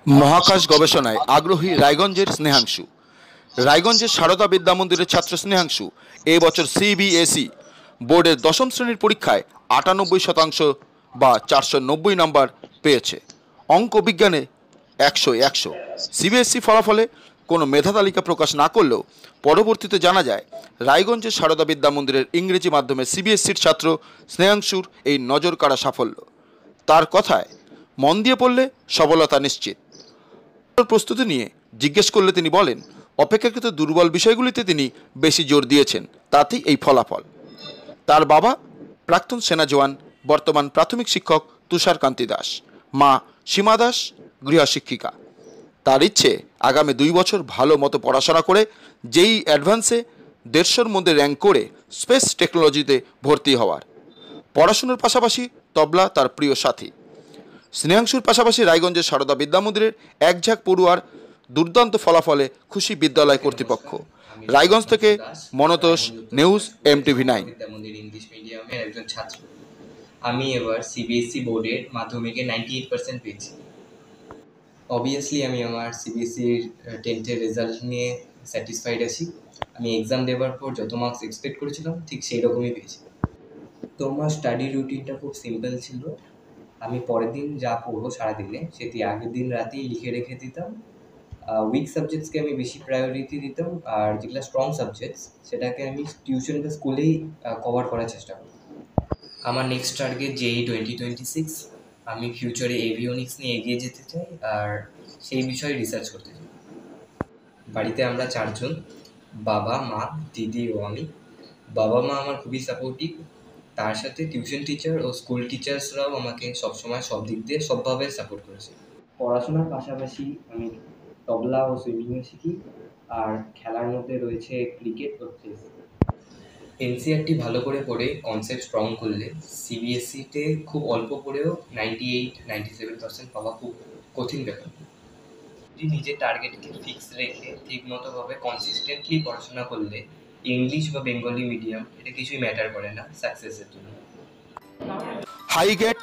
মহাকাশ গবেষণায় আগ্রহী রায়গঞ্জের স্নেহাংশু। রায়গঞ্জের সারদা বিদ্যা মন্দিরের ছাত্র স্নেহাংশু এবছর সিবিএসই বোর্ডের দশম শ্রেণীর পরীক্ষায় 98% বা 490 নম্বর পেয়েছে। অঙ্ক বিজ্ঞানে 100-100। সিবিএসই ফলাফলে কোনো মেধা তালিকা প্রকাশ না করলেও পরবর্তীতে জানা যায় রায়গঞ্জের সারদা বিদ্যা মন্দিরের ইংরেজি মাধ্যমে সিবিএসইর ছাত্র স্নেহাংশুর এই নজর কাড়া সাফল্য। তার কথায়, মন দিয়ে পড়লে সফলতা নিশ্চিত। প্রস্তুতি নিয়ে জিজ্ঞেস করলে তিনি বলেন, অপেক্ষাকৃত দুর্বল বিষয়গুলিতে তিনি বেশি জোর দিয়েছেন, তাতেই এই ফলাফল। তার বাবা প্রাক্তন সেনা জওয়ান, বর্তমান প্রাথমিক শিক্ষক তুষার কান্তি দাস, মা সীমা দাস গৃহশিক্ষিকা। তার ইচ্ছে আগামী 2 বছর ভালো মতো পড়াশোনা করে যেই অ্যাডভান্সে 150-র মধ্যে র্যাঙ্ক করে স্পেস টেকনোলজিতে ভর্তি হওয়ার। পড়াশোনার পাশাপাশি তবলা তার প্রিয় সাথী। স্নেহাংশুর পাশাপাশি রায়গঞ্জের সারদা বিদ্যা মন্দিরের একঝাঁক পড়ুয়ার দুর্দান্ত ফলাফলে খুশি বিদ্যালয় কর্তৃপক্ষ। রায়গঞ্জ থেকে মনতোষ, নিউজ MTV9। ইংলিশ মিডিয়ামের একজন ছাত্র। আমি এবার সিবিএসই বোর্ডের মাধ্যমিকে 98% পেয়েছি। অবভিয়াসলি আমি আমার সিবিএসইর 10th রেজাল্ট নিয়ে স্যাটিসফাইড আছি। আমি এক্সাম দেওয়ার পর যত মার্কস এক্সপেক্ট করেছিলাম ঠিক সেই রকমই পেয়েছি। তো আমার স্টাডি রুটিনটা খুব সিম্পল ছিল। আমি পরের দিন যা পড়বো সারাদিনে সেটি আগের দিন রাতেই লিখে রেখে দিতাম। উইক সাবজেক্টসকে আমি বেশি প্রায়োরিটি দিতাম, আর যেগুলো স্ট্রং সাবজেক্টস সেটাকে আমি টিউশন বা স্কুলেই কভার করার চেষ্টা করতাম। আমার নেক্সট টার্গেট JEE 2026। আমি ফিউচারে এভিওনিক্স নিয়ে এগিয়ে যেতে চাই আর সেই বিষয়ে রিসার্চ করতে চাই। বাড়িতে আমরা 4 জন, বাবা, মা, দিদি ও আমি। বাবা মা আমার খুবই সাপোর্টিভ, তার সাথে টিউশন টিচার ও স্কুল টিচার্সরাও আমাকে সবসময় সব দিক দিয়ে সবভাবে সাপোর্ট করেছে। পড়াশোনার পাশাপাশি আমি তবলা ও সুইমিংও শিখি, আর খেলার মধ্যে রয়েছে ক্রিকেট ও চেস। এনসিইআরটি ভালো করে পড়ে কনসেপ্ট স্ট্রং করলে সিবিএসইতে খুব অল্প পড়েও 98-97% পাওয়া খুব কঠিন ব্যাপার। যদি নিজের টার্গেটকে ফিক্স রেখে ঠিকমতোভাবে কনসিস্টেন্টলি পড়াশোনা করলে ইংলিশ বা বেঙ্গলি মিডিয়াম এটা কিছুই ম্যাটার করে না সাকসেসের জন্য। হাইগেট